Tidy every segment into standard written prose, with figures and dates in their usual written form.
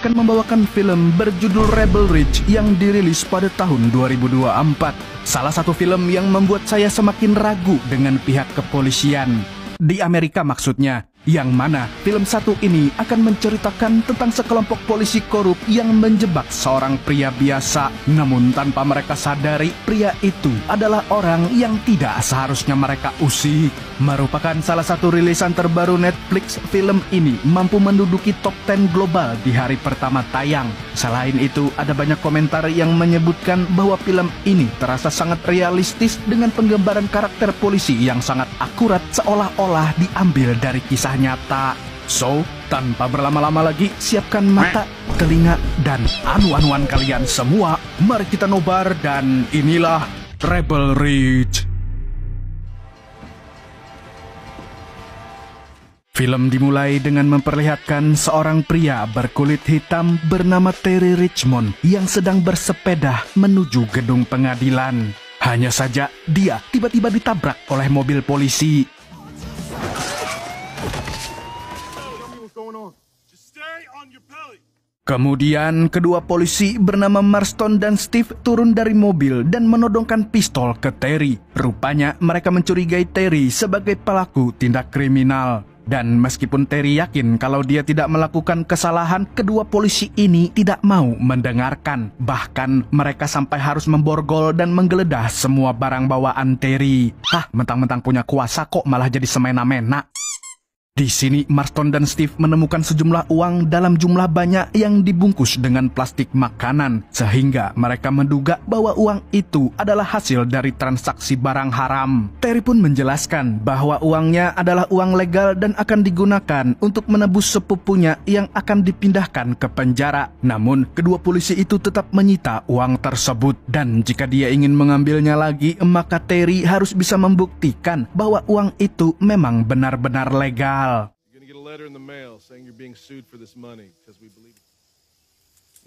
akan membawakan film berjudul Rebel Ridge yang dirilis pada tahun 2024. Salah satu film yang membuat saya semakin ragu dengan pihak kepolisian. Di Amerika maksudnya, yang mana film satu ini akan menceritakan tentang sekelompok polisi korup yang menjebak seorang pria biasa. Namun tanpa mereka sadari, pria itu adalah orang yang tidak seharusnya mereka usik. Merupakan salah satu rilisan terbaru Netflix, film ini mampu menduduki top 10 global di hari pertama tayang. Selain itu, ada banyak komentar yang menyebutkan bahwa film ini terasa sangat realistis dengan penggambaran karakter polisi yang sangat akurat seolah-olah diambil dari kisah nyata. So, tanpa berlama-lama lagi, siapkan mata, telinga, dan anu-anuan kalian semua. Mari kita nobar dan inilah Rebel Ridge. Film dimulai dengan memperlihatkan seorang pria berkulit hitam bernama Terry Richmond yang sedang bersepeda menuju gedung pengadilan. Hanya saja, dia tiba-tiba ditabrak oleh mobil polisi. Kemudian, kedua polisi bernama Marston dan Steve turun dari mobil dan menodongkan pistol ke Terry. Rupanya, mereka mencurigai Terry sebagai pelaku tindak kriminal. Dan meskipun Terry yakin kalau dia tidak melakukan kesalahan, kedua polisi ini tidak mau mendengarkan. Bahkan mereka sampai harus memborgol dan menggeledah semua barang bawaan Terry. Mentang-mentang punya kuasa kok malah jadi semena-mena. Di sini, Marston dan Steve menemukan sejumlah uang dalam jumlah banyak yang dibungkus dengan plastik makanan, sehingga mereka menduga bahwa uang itu adalah hasil dari transaksi barang haram. Terry pun menjelaskan bahwa uangnya adalah uang legal dan akan digunakan untuk menebus sepupunya yang akan dipindahkan ke penjara. Namun, kedua polisi itu tetap menyita uang tersebut, dan jika dia ingin mengambilnya lagi, maka Terry harus bisa membuktikan bahwa uang itu memang benar-benar legal. Letter in the mail saying you're being sued for this money because we believe it.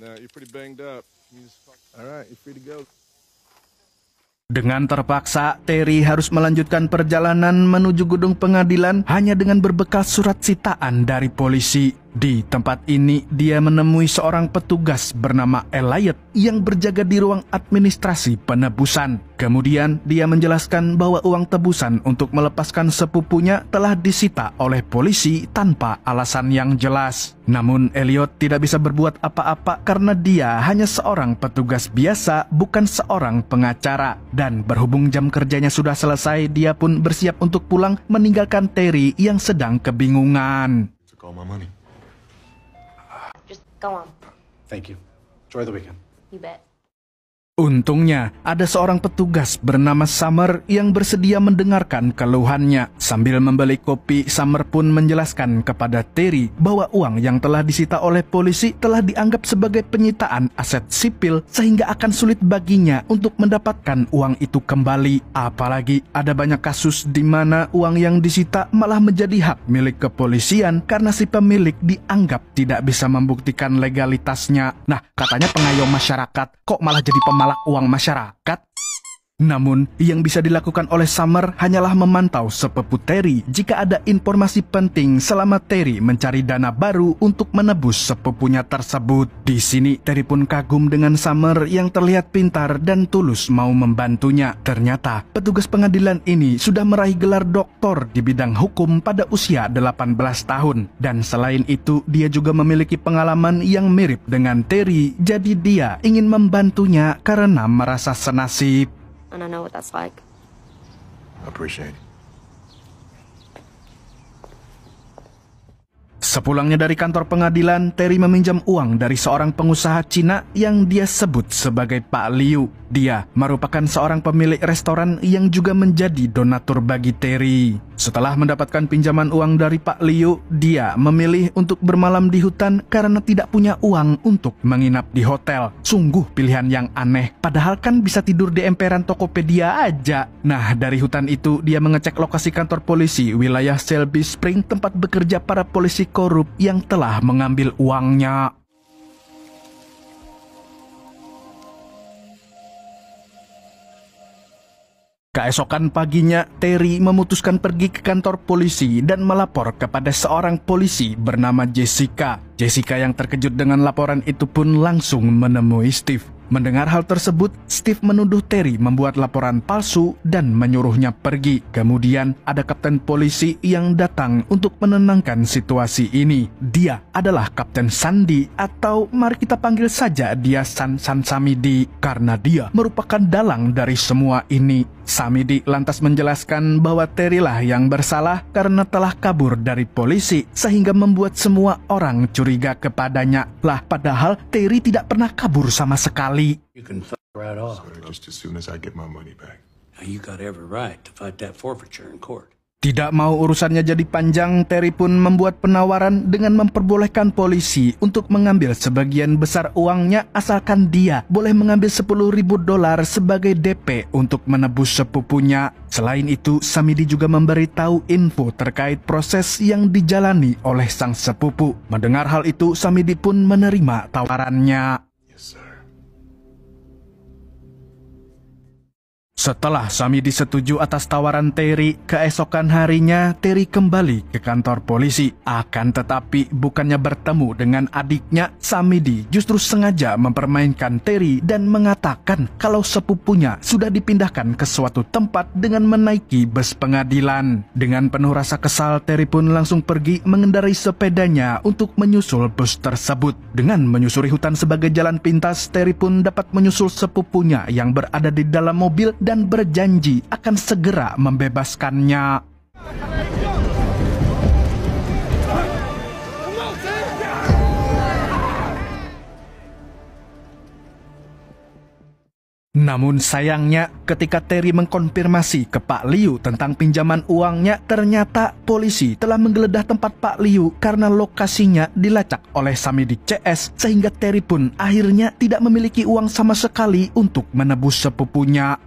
Now, you're pretty banged up. All right, you're free to go. Dengan terpaksa, Terry harus melanjutkan perjalanan menuju gedung pengadilan hanya dengan berbekal surat sitaan dari polisi. Di tempat ini, dia menemui seorang petugas bernama Elliot yang berjaga di ruang administrasi penebusan. Kemudian, dia menjelaskan bahwa uang tebusan untuk melepaskan sepupunya telah disita oleh polisi tanpa alasan yang jelas. Namun, Elliot tidak bisa berbuat apa-apa karena dia hanya seorang petugas biasa, bukan seorang pengacara. Dan berhubung jam kerjanya sudah selesai, dia pun bersiap untuk pulang meninggalkan Terry yang sedang kebingungan. Took all my money. Just go on. Thank you. Enjoy the weekend. You bet. Untungnya, ada seorang petugas bernama Summer yang bersedia mendengarkan keluhannya. Sambil membeli kopi, Summer pun menjelaskan kepada Terry bahwa uang yang telah disita oleh polisi telah dianggap sebagai penyitaan aset sipil sehingga akan sulit baginya untuk mendapatkan uang itu kembali. Apalagi ada banyak kasus di mana uang yang disita malah menjadi hak milik kepolisian karena si pemilik dianggap tidak bisa membuktikan legalitasnya. Nah, katanya pengayom masyarakat, kok malah jadi pemalak uang masyarakat? Namun, yang bisa dilakukan oleh Summer hanyalah memantau sepupu Terry jika ada informasi penting selama Terry mencari dana baru untuk menebus sepupunya tersebut. Di sini, Terry pun kagum dengan Summer yang terlihat pintar dan tulus mau membantunya. Ternyata, petugas pengadilan ini sudah meraih gelar doktor di bidang hukum pada usia 18 tahun. Dan selain itu, dia juga memiliki pengalaman yang mirip dengan Terry, jadi dia ingin membantunya karena merasa senasib. And I know what that's like. I appreciate it. Sepulangnya dari kantor pengadilan, Terry meminjam uang dari seorang pengusaha Cina yang dia sebut sebagai Pak Liu. Dia merupakan seorang pemilik restoran yang juga menjadi donatur bagi Terry. Setelah mendapatkan pinjaman uang dari Pak Liu, dia memilih untuk bermalam di hutan karena tidak punya uang untuk menginap di hotel. Sungguh pilihan yang aneh, padahal kan bisa tidur di emperan Tokopedia aja. Nah, dari hutan itu dia mengecek lokasi kantor polisi wilayah Shelby Spring, tempat bekerja para polisi korup yang telah mengambil uangnya. Keesokan paginya, Terry memutuskan pergi ke kantor polisi dan melapor kepada seorang polisi bernama Jessica. Jessica yang terkejut dengan laporan itu pun langsung menemui Steve. Mendengar hal tersebut, Steve menuduh Terry membuat laporan palsu dan menyuruhnya pergi. Kemudian ada kapten polisi yang datang untuk menenangkan situasi ini. Dia adalah Kapten Sandy, atau mari kita panggil saja dia San Samidi, karena dia merupakan dalang dari semua ini. Samidi lantas menjelaskan bahwa Terry lah yang bersalah karena telah kabur dari polisi, sehingga membuat semua orang curiga kepadanya. Lah, padahal Terry tidak pernah kabur sama sekali. You can fuck right off. Just as soon as I get my money back. Now you got every right to fight that forfeiture in court. Tidak mau urusannya jadi panjang, Terry pun membuat penawaran dengan memperbolehkan polisi untuk mengambil sebagian besar uangnya asalkan dia boleh mengambil $10.000 sebagai DP untuk menebus sepupunya. Selain itu, Samidi juga memberitahu info terkait proses yang dijalani oleh sang sepupu. Mendengar hal itu, Samidi pun menerima tawarannya. Setelah Samidi setuju atas tawaran Terry, keesokan harinya Terry kembali ke kantor polisi. Akan tetapi bukannya bertemu dengan adiknya, Samidi justru sengaja mempermainkan Terry dan mengatakan kalau sepupunya sudah dipindahkan ke suatu tempat dengan menaiki bus pengadilan. Dengan penuh rasa kesal, Terry pun langsung pergi mengendarai sepedanya untuk menyusul bus tersebut. Dengan menyusuri hutan sebagai jalan pintas, Terry pun dapat menyusul sepupunya yang berada di dalam mobil dan berjanji akan segera membebaskannya. Namun sayangnya, ketika Terry mengkonfirmasi ke Pak Liu tentang pinjaman uangnya, ternyata polisi telah menggeledah tempat Pak Liu karena lokasinya dilacak oleh Samidi CS, sehingga Terry pun akhirnya tidak memiliki uang sama sekali untuk menebus sepupunya.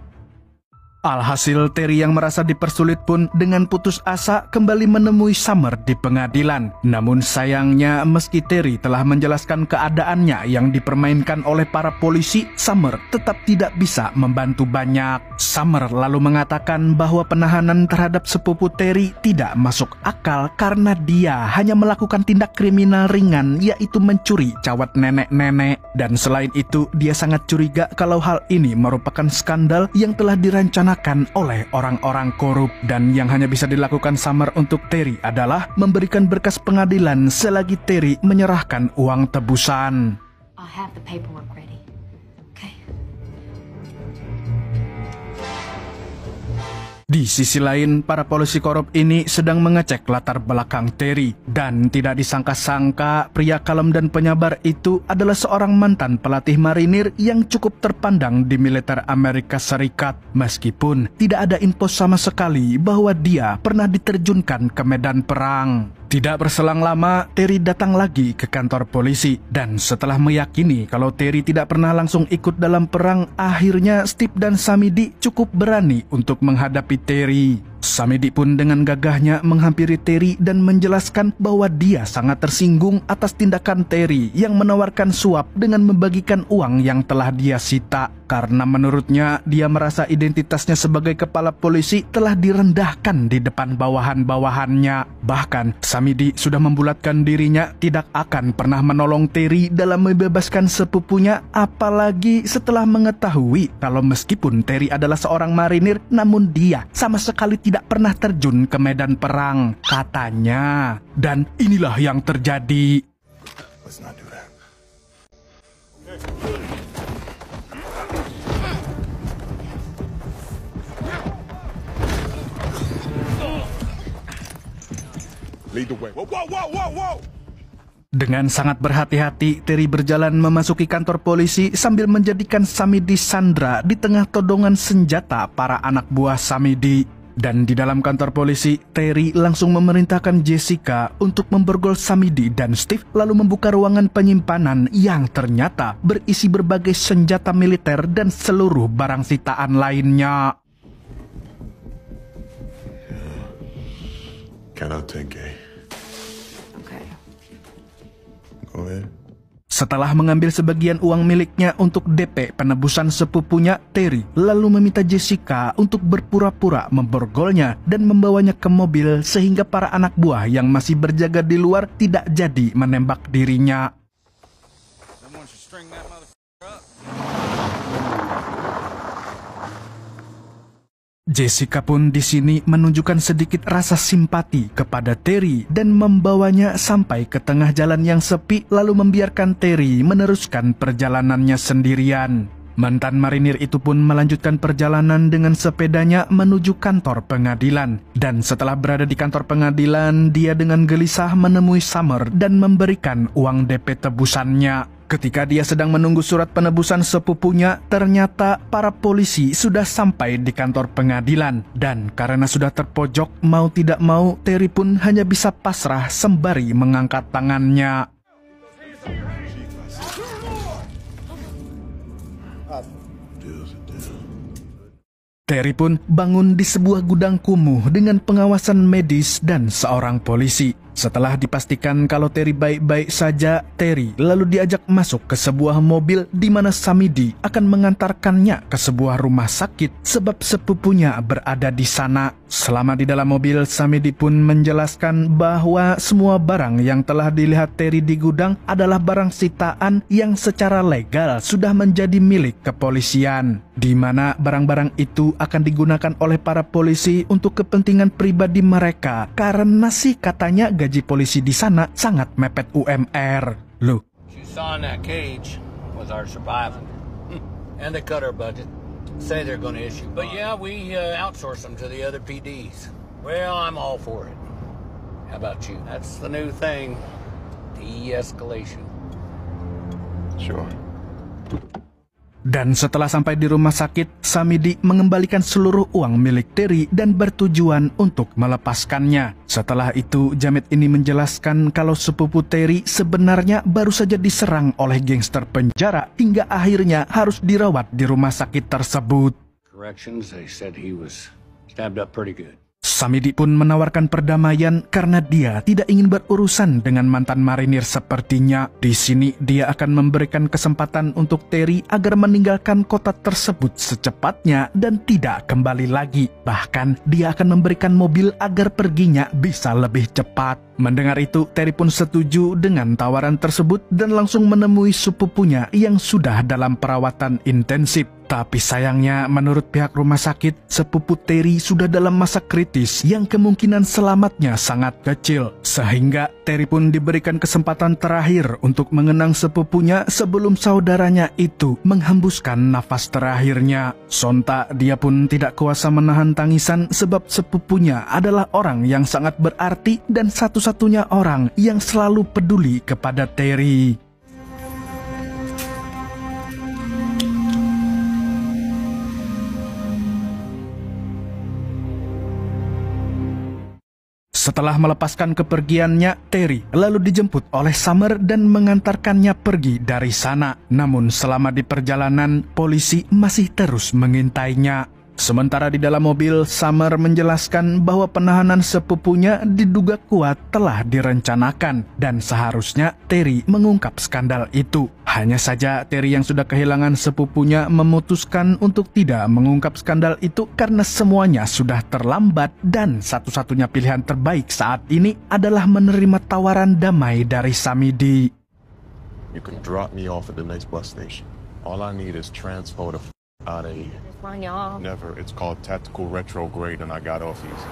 Alhasil, Terry yang merasa dipersulit pun dengan putus asa kembali menemui Summer di pengadilan. Namun sayangnya, meski Terry telah menjelaskan keadaannya yang dipermainkan oleh para polisi, Summer tetap tidak bisa membantu banyak. Summer lalu mengatakan bahwa penahanan terhadap sepupu Terry tidak masuk akal karena dia hanya melakukan tindak kriminal ringan, yaitu mencuri cawat nenek-nenek. Dan selain itu, dia sangat curiga kalau hal ini merupakan skandal yang telah direncanakan oleh orang-orang korup, dan yang hanya bisa dilakukan Summer untuk Terry adalah memberikan berkas pengadilan selagi Terry menyerahkan uang tebusan. I'll have the paperwork ready. Okay. Di sisi lain, para polisi korup ini sedang mengecek latar belakang Terry. Dan tidak disangka-sangka, pria kalem dan penyabar itu adalah seorang mantan pelatih marinir yang cukup terpandang di militer Amerika Serikat. Meskipun tidak ada info sama sekali bahwa dia pernah diterjunkan ke medan perang. Tidak berselang lama, Terry datang lagi ke kantor polisi. Dan setelah meyakini kalau Terry tidak pernah langsung ikut dalam perang, akhirnya Steve dan Samidi cukup berani untuk menghadapi Terry. Samidi pun dengan gagahnya menghampiri Terry dan menjelaskan bahwa dia sangat tersinggung atas tindakan Terry yang menawarkan suap dengan membagikan uang yang telah dia sita. Karena menurutnya, dia merasa identitasnya sebagai kepala polisi telah direndahkan di depan bawahan-bawahannya. Bahkan, Samidi sudah membulatkan dirinya tidak akan pernah menolong Terry dalam membebaskan sepupunya, apalagi setelah mengetahui kalau meskipun Terry adalah seorang marinir, namun dia sama sekali tidak pernah terjun ke medan perang, katanya. Dan inilah yang terjadi. Let's not do that. Lead the way. Whoa, whoa, whoa, whoa, whoa! Dengan sangat berhati-hati, Terry berjalan memasuki kantor polisi sambil menjadikan Samidi sandra di tengah todongan senjata para anak buah Samidi. Dan di dalam kantor polisi, Terry langsung memerintahkan Jessica untuk memborgol Samidi dan Steve, lalu membuka ruangan penyimpanan yang ternyata berisi berbagai senjata militer dan seluruh barang sitaan lainnya. Got out 10K. Okay. Go ahead. Setelah mengambil sebagian uang miliknya untuk DP penebusan sepupunya, Terry lalu meminta Jessica untuk berpura-pura memborgolnya dan membawanya ke mobil sehingga para anak buah yang masih berjaga di luar tidak jadi menembak dirinya. Jessica pun di sini menunjukkan sedikit rasa simpati kepada Terry dan membawanya sampai ke tengah jalan yang sepi lalu membiarkan Terry meneruskan perjalanannya sendirian. Mantan marinir itu pun melanjutkan perjalanan dengan sepedanya menuju kantor pengadilan. Dan setelah berada di kantor pengadilan, dia dengan gelisah menemui Summer dan memberikan uang DP tebusannya. Ketika dia sedang menunggu surat penebusan sepupunya, ternyata para polisi sudah sampai di kantor pengadilan. Dan karena sudah terpojok, mau tidak mau, Terry pun hanya bisa pasrah sembari mengangkat tangannya. Terry pun bangun di sebuah gudang kumuh dengan pengawasan medis dan seorang polisi. Setelah dipastikan kalau Terry baik-baik saja, Terry lalu diajak masuk ke sebuah mobil di mana Samidi akan mengantarkannya ke sebuah rumah sakit sebab sepupunya berada di sana. Selama di dalam mobil, Samidi pun menjelaskan bahwa semua barang yang telah dilihat Terry di gudang adalah barang sitaan yang secara legal sudah menjadi milik kepolisian, di mana barang-barang itu akan digunakan oleh para polisi untuk kepentingan pribadi mereka karena sih katanya gaji polisi di sana sangat mepet UMR. Loh, You saw in that cage was our survival. And they cut our budget. Say they're going to issue. But yeah, we outsource them to the other PDs. Well, I'm all for it. How about you? That's the new thing. De-escalation. Sure. Dan setelah sampai di rumah sakit, Samidi mengembalikan seluruh uang milik Terry dan bertujuan untuk melepaskannya. Setelah itu, Jamet ini menjelaskan kalau sepupu Terry sebenarnya baru saja diserang oleh gangster penjara hingga akhirnya harus dirawat di rumah sakit tersebut. Corrections, they said he was stabbed up pretty good. Samidi pun menawarkan perdamaian karena dia tidak ingin berurusan dengan mantan marinir sepertinya. Di sini dia akan memberikan kesempatan untuk Terry agar meninggalkan kota tersebut secepatnya dan tidak kembali lagi. Bahkan dia akan memberikan mobil agar perginya bisa lebih cepat. Mendengar itu, Terry pun setuju dengan tawaran tersebut dan langsung menemui sepupunya yang sudah dalam perawatan intensif. Tapi sayangnya, menurut pihak rumah sakit, sepupu Terry sudah dalam masa kritis yang kemungkinan selamatnya sangat kecil. Sehingga Terry pun diberikan kesempatan terakhir untuk mengenang sepupunya sebelum saudaranya itu menghembuskan nafas terakhirnya. Sontak dia pun tidak kuasa menahan tangisan sebab sepupunya adalah orang yang sangat berarti dan satu-satunya orang yang selalu peduli kepada Terry. Setelah melepaskan kepergiannya, Terry lalu dijemput oleh Summer dan mengantarkannya pergi dari sana. Namun selama di perjalanan, polisi masih terus mengintainya. Sementara di dalam mobil, Summer menjelaskan bahwa penahanan sepupunya diduga kuat telah direncanakan dan seharusnya Terry mengungkap skandal itu. Hanya saja Terry yang sudah kehilangan sepupunya memutuskan untuk tidak mengungkap skandal itu karena semuanya sudah terlambat dan satu-satunya pilihan terbaik saat ini adalah menerima tawaran damai dari Samidi. You can drop me off at the next bus station. All I need is transport out of here. Never. It's called tactical retrograde and I got off easy.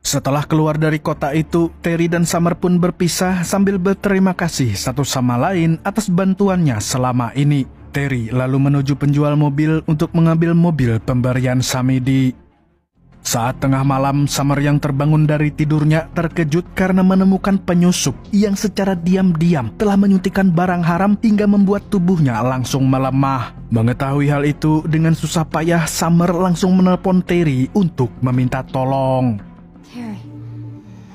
Setelah keluar dari kota itu, Terry dan Summer pun berpisah sambil berterima kasih satu sama lain atas bantuannya selama ini. Terry lalu menuju penjual mobil untuk mengambil mobil pemberian Samidi. Saat tengah malam, Summer yang terbangun dari tidurnya terkejut karena menemukan penyusup yang secara diam-diam telah menyuntikkan barang haram hingga membuat tubuhnya langsung melemah. Mengetahui hal itu, dengan susah payah Summer langsung menelpon Terry untuk meminta tolong. Terry,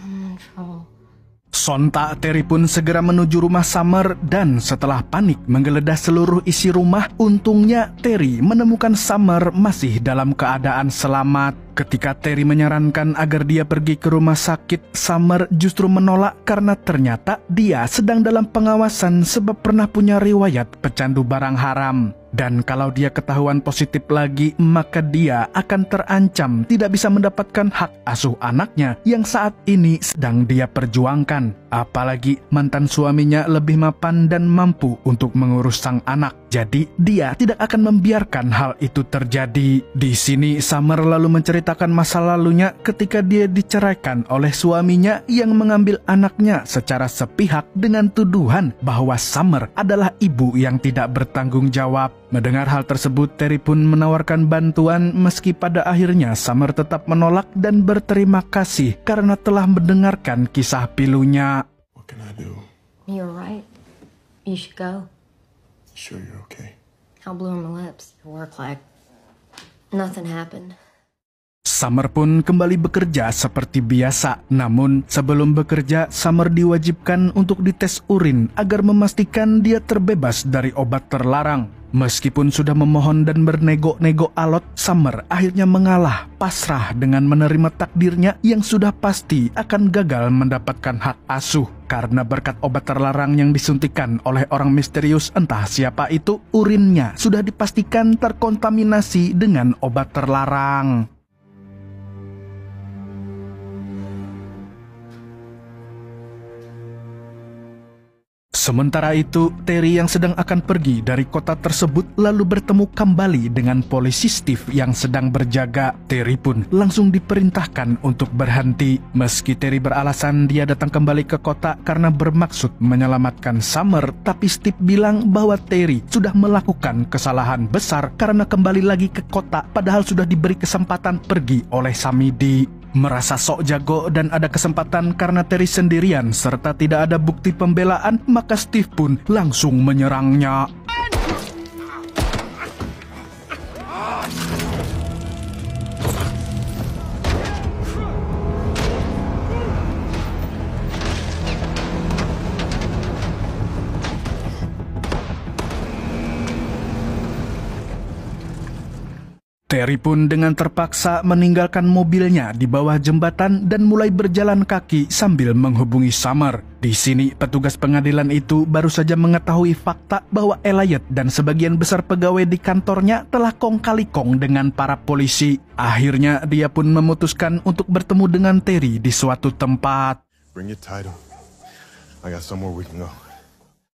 I'm in trouble. Sontak Terry pun segera menuju rumah Summer dan setelah panik menggeledah seluruh isi rumah, untungnya Terry menemukan Summer masih dalam keadaan selamat. Ketika Terry menyarankan agar dia pergi ke rumah sakit, Summer justru menolak karena ternyata dia sedang dalam pengawasan sebab pernah punya riwayat pecandu barang haram. Dan kalau dia ketahuan positif lagi, maka dia akan terancam tidak bisa mendapatkan hak asuh anaknya yang saat ini sedang dia perjuangkan. Apalagi mantan suaminya lebih mapan dan mampu untuk mengurus sang anak. Jadi dia tidak akan membiarkan hal itu terjadi. Di sini Summer lalu menceritakan masa lalunya ketika dia diceraikan oleh suaminya yang mengambil anaknya secara sepihak dengan tuduhan bahwa Summer adalah ibu yang tidak bertanggung jawab. Mendengar hal tersebut, Terry pun menawarkan bantuan meski pada akhirnya Summer tetap menolak dan berterima kasih karena telah mendengarkan kisah pilunya. What can I do? You're right. You should go. Sure you're okay? I'll blow my lips. Work like nothing happened. Summer pun kembali bekerja seperti biasa. Namun sebelum bekerja, Summer diwajibkan untuk dites urin agar memastikan dia terbebas dari obat terlarang. Meskipun sudah memohon dan bernego-nego alot, Summer akhirnya mengalah, pasrah dengan menerima takdirnya yang sudah pasti akan gagal mendapatkan hak asuh. Karena berkat obat terlarang yang disuntikan oleh orang misterius entah siapa itu, urinnya sudah dipastikan terkontaminasi dengan obat terlarang. Sementara itu, Terry yang sedang akan pergi dari kota tersebut lalu bertemu kembali dengan polisi Steve yang sedang berjaga. Terry pun langsung diperintahkan untuk berhenti. Meski Terry beralasan dia datang kembali ke kota karena bermaksud menyelamatkan Summer, tapi Steve bilang bahwa Terry sudah melakukan kesalahan besar karena kembali lagi ke kota padahal sudah diberi kesempatan pergi oleh Samidi. Merasa sok jago dan ada kesempatan karena Terry sendirian serta tidak ada bukti pembelaan, maka Steve pun langsung menyerangnya. Terry pun dengan terpaksa meninggalkan mobilnya di bawah jembatan dan mulai berjalan kaki sambil menghubungi Summer. Di sini, petugas pengadilan itu baru saja mengetahui fakta bahwa Elliot dan sebagian besar pegawai di kantornya telah kong kali kong dengan para polisi. Akhirnya, dia pun memutuskan untuk bertemu dengan Terry di suatu tempat. Bring your title. I got somewhere we can go.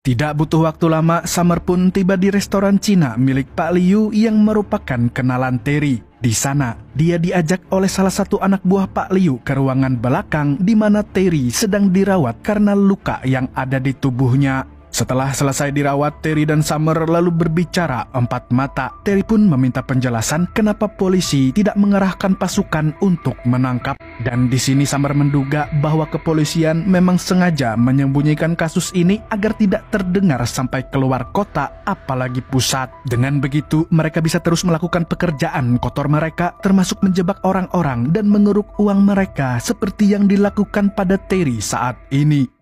Tidak butuh waktu lama, Summer pun tiba di restoran Cina milik Pak Liu yang merupakan kenalan Terry. Di sana, dia diajak oleh salah satu anak buah Pak Liu ke ruangan belakang di mana Terry sedang dirawat karena luka yang ada di tubuhnya. Setelah selesai dirawat, Terry dan Summer lalu berbicara empat mata. Terry pun meminta penjelasan kenapa polisi tidak mengerahkan pasukan untuk menangkap. Dan di sini Summer menduga bahwa kepolisian memang sengaja menyembunyikan kasus ini agar tidak terdengar sampai keluar kota, apalagi pusat. Dengan begitu, mereka bisa terus melakukan pekerjaan kotor mereka, termasuk menjebak orang-orang dan mengeruk uang mereka seperti yang dilakukan pada Terry saat ini.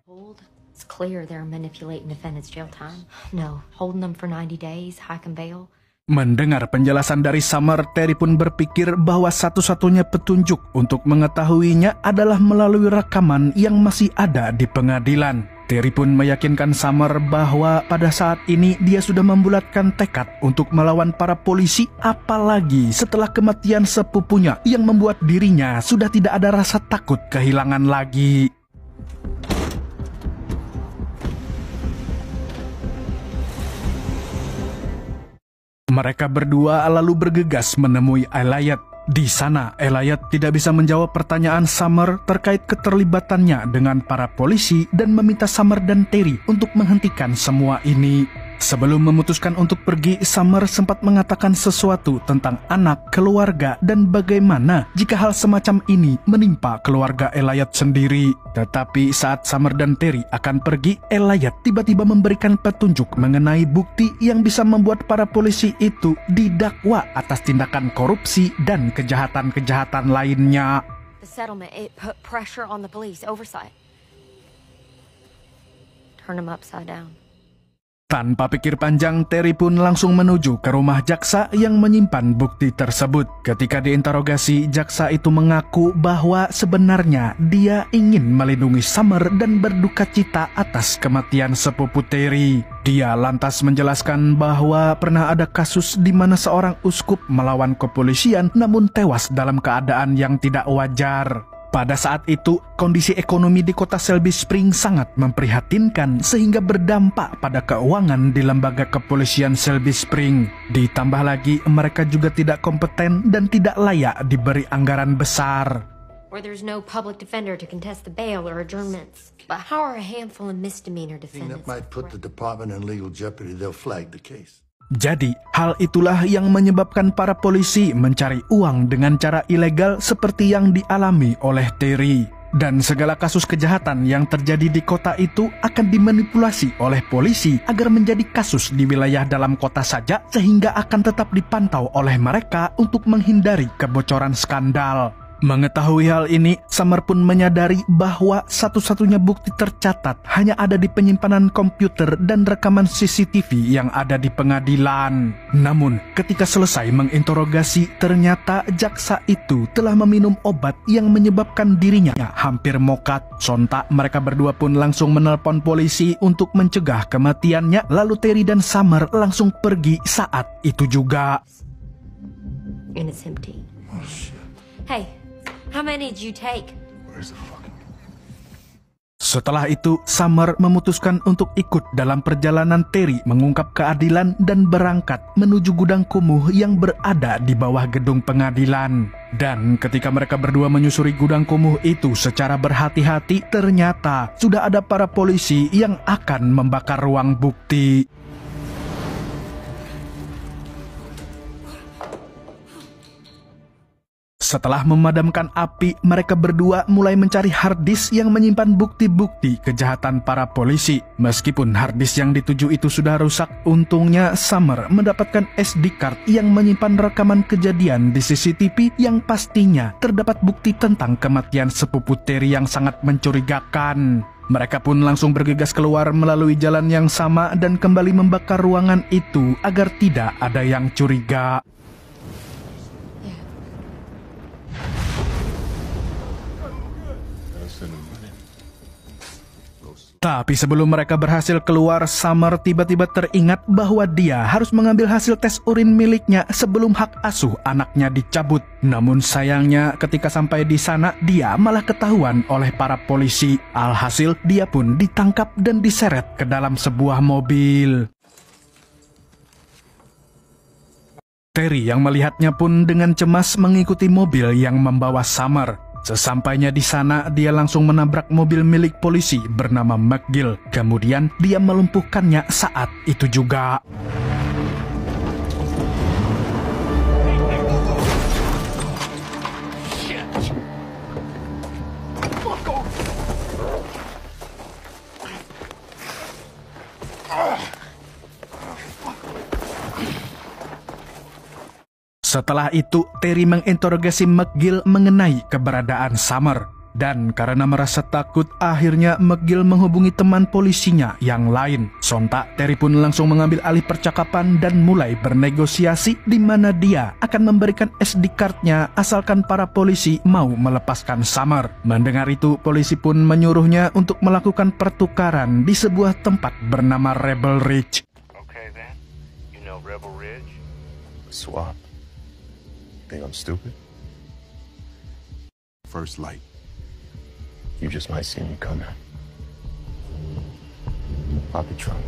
Clear they're manipulating defendant's jail time. No, holding them for 90 days, hike and bail. Mendengar penjelasan dari Summer, Terry pun berpikir bahwa satu-satunya petunjuk untuk mengetahuinya adalah melalui rekaman yang masih ada di pengadilan. Terry pun meyakinkan Summer bahwa pada saat ini dia sudah membulatkan tekad untuk melawan para polisi, apalagi setelah kematian sepupunya yang membuat dirinya sudah tidak ada rasa takut kehilangan lagi. Mereka berdua lalu bergegas menemui Elliot. Di sana, Elliot tidak bisa menjawab pertanyaan Summer terkait keterlibatannya dengan para polisi dan meminta Summer dan Terry untuk menghentikan semua ini. Sebelum memutuskan untuk pergi, Summer sempat mengatakan sesuatu tentang anak, keluarga, dan bagaimana jika hal semacam ini menimpa keluarga Elliot sendiri. Tetapi saat Summer dan Terry akan pergi, Elliot tiba-tiba memberikan petunjuk mengenai bukti yang bisa membuat para polisi itu didakwa atas tindakan korupsi dan kejahatan-kejahatan lainnya. The settlement, it put pressure on the police oversight. turn him upside down. Tanpa pikir panjang, Terry pun langsung menuju ke rumah jaksa yang menyimpan bukti tersebut. Ketika diinterogasi, jaksa itu mengaku bahwa sebenarnya dia ingin melindungi Summer dan berduka cita atas kematian sepupu Terry. Dia lantas menjelaskan bahwa pernah ada kasus di mana seorang uskup melawan kepolisian namun tewas dalam keadaan yang tidak wajar. Pada saat itu, kondisi ekonomi di kota Shelby Springs sangat memprihatinkan sehingga berdampak pada keuangan di lembaga kepolisian Shelby Springs. Ditambah lagi, mereka juga tidak kompeten dan tidak layak diberi anggaran besar. Where there's no public defender to contest the bail or adjournments. But how are a handful of misdemeanor defendants? That might put the department in legal jeopardy. They'll flag the case. Jadi, hal itulah yang menyebabkan para polisi mencari uang dengan cara ilegal seperti yang dialami oleh Terry. Dan segala kasus kejahatan yang terjadi di kota itu akan dimanipulasi oleh polisi agar menjadi kasus di wilayah dalam kota saja sehingga akan tetap dipantau oleh mereka untuk menghindari kebocoran skandal. Mengetahui hal ini, Summer pun menyadari bahwa satu-satunya bukti tercatat hanya ada di penyimpanan komputer dan rekaman CCTV yang ada di pengadilan. Namun, ketika selesai menginterogasi, ternyata jaksa itu telah meminum obat yang menyebabkan dirinya hampir mokat. Sontak, mereka berdua pun langsung menelpon polisi untuk mencegah kematiannya, lalu Terry dan Summer langsung pergi saat itu juga. And it's empty. Oh, shit. Hey, how many did you take? Where's the fucking... Setelah itu, Summer memutuskan untuk ikut dalam perjalanan Terry mengungkap keadilan dan berangkat menuju gudang kumuh yang berada di bawah gedung pengadilan. Dan ketika mereka berdua menyusuri gudang kumuh itu secara berhati-hati, ternyata sudah ada para polisi yang akan membakar ruang bukti. Setelah memadamkan api, mereka berdua mulai mencari harddisk yang menyimpan bukti-bukti kejahatan para polisi. Meskipun harddisk yang dituju itu sudah rusak, untungnya Summer mendapatkan SD card yang menyimpan rekaman kejadian di CCTV yang pastinya terdapat bukti tentang kematian sepupu Terry yang sangat mencurigakan. Mereka pun langsung bergegas keluar melalui jalan yang sama dan kembali membakar ruangan itu agar tidak ada yang curiga. Tapi sebelum mereka berhasil keluar, Summer tiba-tiba teringat bahwa dia harus mengambil hasil tes urin miliknya sebelum hak asuh anaknya dicabut. Namun sayangnya ketika sampai di sana, dia malah ketahuan oleh para polisi. Alhasil, dia pun ditangkap dan diseret ke dalam sebuah mobil. Terry yang melihatnya pun dengan cemas mengikuti mobil yang membawa Summer. Sesampainya di sana, dia langsung menabrak mobil milik polisi bernama McGill. Kemudian dia melumpuhkannya saat itu juga. Setelah itu, Terry menginterogasi McGill mengenai keberadaan Summer. Dan karena merasa takut, akhirnya McGill menghubungi teman polisinya yang lain. Sontak, Terry pun langsung mengambil alih percakapan dan mulai bernegosiasi di mana dia akan memberikan SD card-nya asalkan para polisi mau melepaskan Summer. Mendengar itu, polisi pun menyuruhnya untuk melakukan pertukaran di sebuah tempat bernama Rebel Ridge. Okay then, you know Rebel Ridge? Swap. Think I'm stupid? First light. You just might see me coming. Pop the trunk.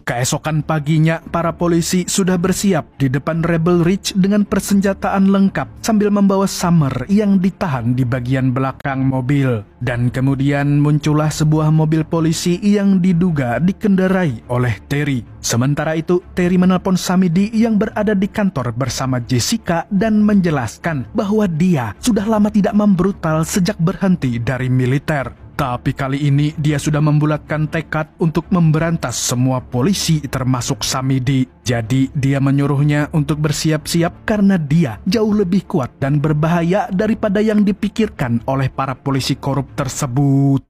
Keesokan paginya, para polisi sudah bersiap di depan Rebel Ridge dengan persenjataan lengkap sambil membawa Summer yang ditahan di bagian belakang mobil. Dan kemudian muncullah sebuah mobil polisi yang diduga dikendarai oleh Terry. Sementara itu, Terry menelpon Samidi yang berada di kantor bersama Jessica dan menjelaskan bahwa dia sudah lama tidak membrutal sejak berhenti dari militer. Tapi kali ini dia sudah membulatkan tekad untuk memberantas semua polisi termasuk Samidi. Jadi dia menyuruhnya untuk bersiap-siap karena dia jauh lebih kuat dan berbahaya daripada yang dipikirkan oleh para polisi korup tersebut.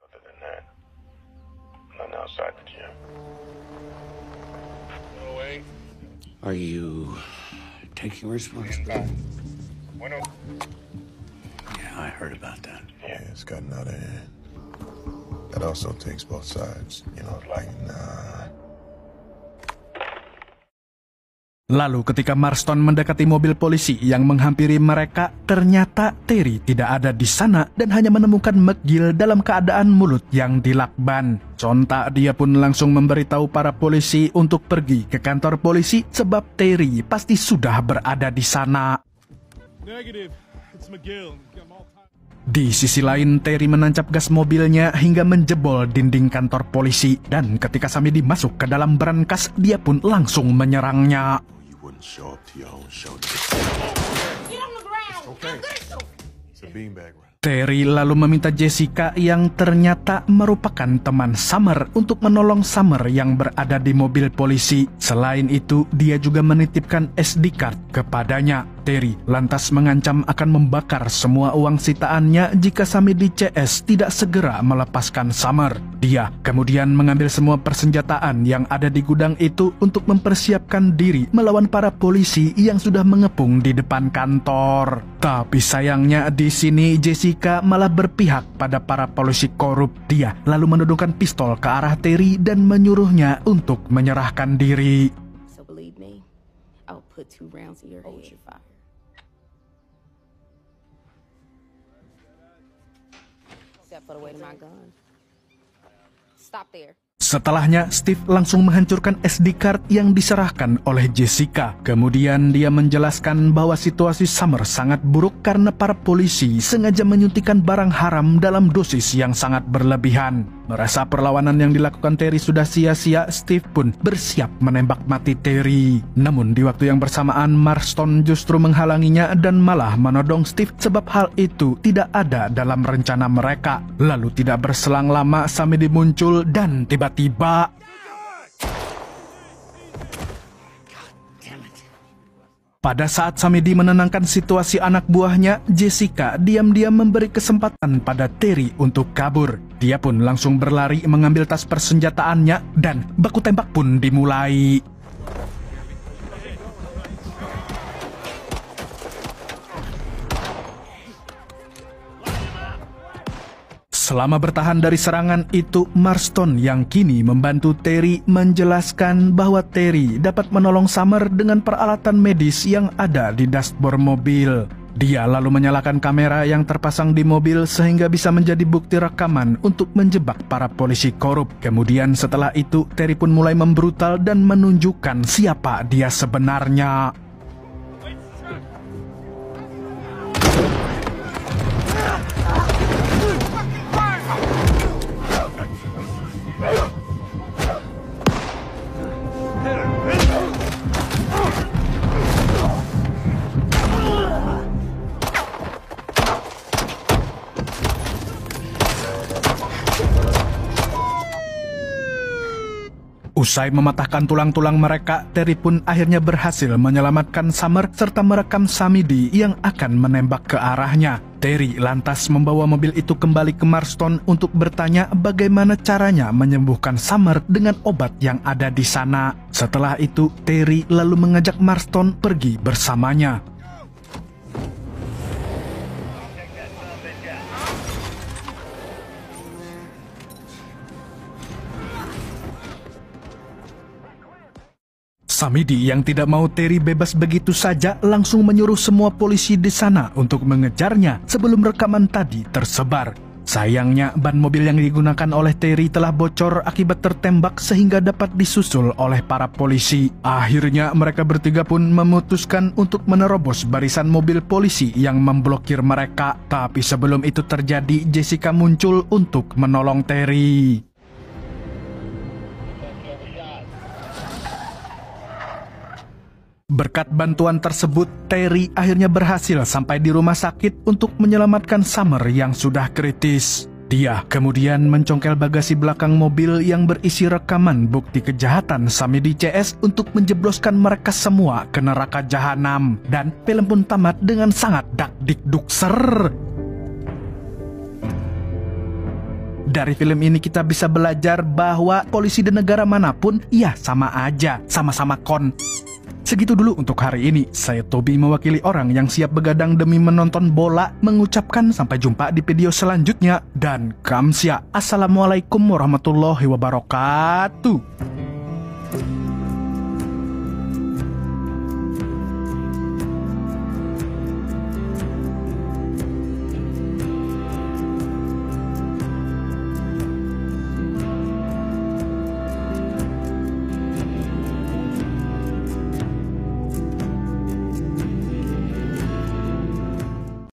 Nothing outside You were supposed to. Yeah, I heard about that. Yeah, it's gotten out of hand. That also takes both sides. You know, like, nah. Lalu ketika Marston mendekati mobil polisi yang menghampiri mereka, ternyata Terry tidak ada di sana dan hanya menemukan McGill dalam keadaan mulut yang dilakban. Sontak dia pun langsung memberitahu para polisi untuk pergi ke kantor polisi sebab Terry pasti sudah berada di sana. Negative. It's McGill. Di sisi lain, Terry menancap gas mobilnya hingga menjebol dinding kantor polisi dan ketika Samedi masuk ke dalam brankas, dia pun langsung menyerangnya. Show up to your own show. Get on the ground. Okay. It's a beanbag round. Terry lalu meminta Jessica yang ternyata merupakan teman Summer untuk menolong Summer yang berada di mobil polisi. Selain itu, dia juga menitipkan SD card kepadanya. Terry lantas mengancam akan membakar semua uang sitaannya jika Samedi CS tidak segera melepaskan Summer. Dia kemudian mengambil semua persenjataan yang ada di gudang itu untuk mempersiapkan diri melawan para polisi yang sudah mengepung di depan kantor. Tapi sayangnya di sini Jessica malah berpihak pada para polisi korup. Dia lalu menodongkan pistol ke arah Terry dan menyuruhnya untuk menyerahkan diri. So believe me, I'll put 2 rounds in your head. Fire. Except for the weight of my gun. Stop there. Setelahnya, Steve langsung menghancurkan SD card yang diserahkan oleh Jessica. Kemudian dia menjelaskan bahwa situasi Summer sangat buruk karena para polisi sengaja menyuntikkan barang haram dalam dosis yang sangat berlebihan. Merasa perlawanan yang dilakukan Terry sudah sia-sia, Steve pun bersiap menembak mati Terry. Namun di waktu yang bersamaan, Marston justru menghalanginya dan malah menodong Steve sebab hal itu tidak ada dalam rencana mereka. Lalu tidak berselang lama, Samedi muncul dan tiba-tiba pada saat Samedi menenangkan situasi anak buahnya, Jessica diam-diam memberi kesempatan pada Terry untuk kabur. Dia pun langsung berlari mengambil tas persenjataannya dan baku tembak pun dimulai. Selama bertahan dari serangan itu, Marston yang kini membantu Terry menjelaskan bahwa Terry dapat menolong Summer dengan peralatan medis yang ada di dashboard mobil. Dia lalu menyalakan kamera yang terpasang di mobil sehingga bisa menjadi bukti rekaman untuk menjebak para polisi korup. Kemudian setelah itu, Terry pun mulai membrutal dan menunjukkan siapa dia sebenarnya. Usai mematahkan tulang-tulang mereka, Terry pun akhirnya berhasil menyelamatkan Summer serta merekam Samedi yang akan menembak ke arahnya. Terry lantas membawa mobil itu kembali ke Marston untuk bertanya bagaimana caranya menyembuhkan Summer dengan obat yang ada di sana. Setelah itu, Terry lalu mengajak Marston pergi bersamanya. Samedi yang tidak mau Terry bebas begitu saja langsung menyuruh semua polisi di sana untuk mengejarnya sebelum rekaman tadi tersebar. Sayangnya ban mobil yang digunakan oleh Terry telah bocor akibat tertembak sehingga dapat disusul oleh para polisi. Akhirnya mereka bertiga pun memutuskan untuk menerobos barisan mobil polisi yang memblokir mereka. Tapi sebelum itu terjadi, Jessica muncul untuk menolong Terry. Berkat bantuan tersebut, Terry akhirnya berhasil sampai di rumah sakit untuk menyelamatkan Summer yang sudah kritis. Dia kemudian mencongkel bagasi belakang mobil yang berisi rekaman bukti kejahatan Samedi CS untuk menjebloskan mereka semua ke neraka jahanam. Dan film pun tamat dengan sangat dakdikdukser. Dari film ini kita bisa belajar bahwa polisi di negara manapun ya sama aja, sama-sama Segitu dulu untuk hari ini. Saya Tobi mewakili orang yang siap begadang demi menonton bola, mengucapkan sampai jumpa di video selanjutnya. Dan kamsia. Assalamualaikum warahmatullahi wabarakatuh.